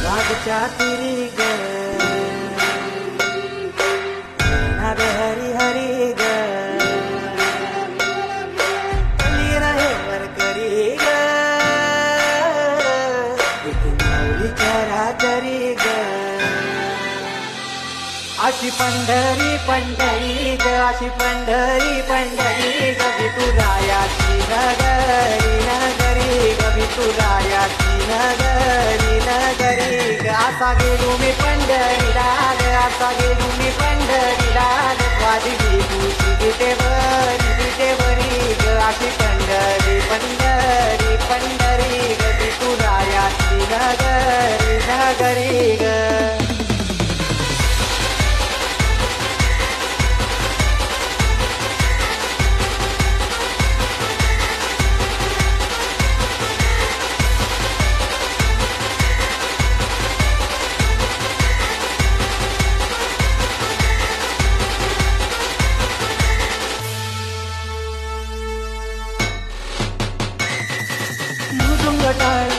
वाघच्या तिरी ग नाग हरी हरी ग कली रहे वरकरी ग इथून माऊलीच्या रातरी ग अशी पंढरी पंढरी ग अशी पंढरी पंढरी ग विठुरायाची नगरी नगरी ग विठुरायाची नगरी नगरी ग असा गेलो मी पंढरीला ग असा गेलो मी पंढरीला ग वाजली तुझी विटेवरी ग अशी पंढरी पंढरी पंढरी ग विठुरायाची नगरी नगरी ग मुजुंग टाळ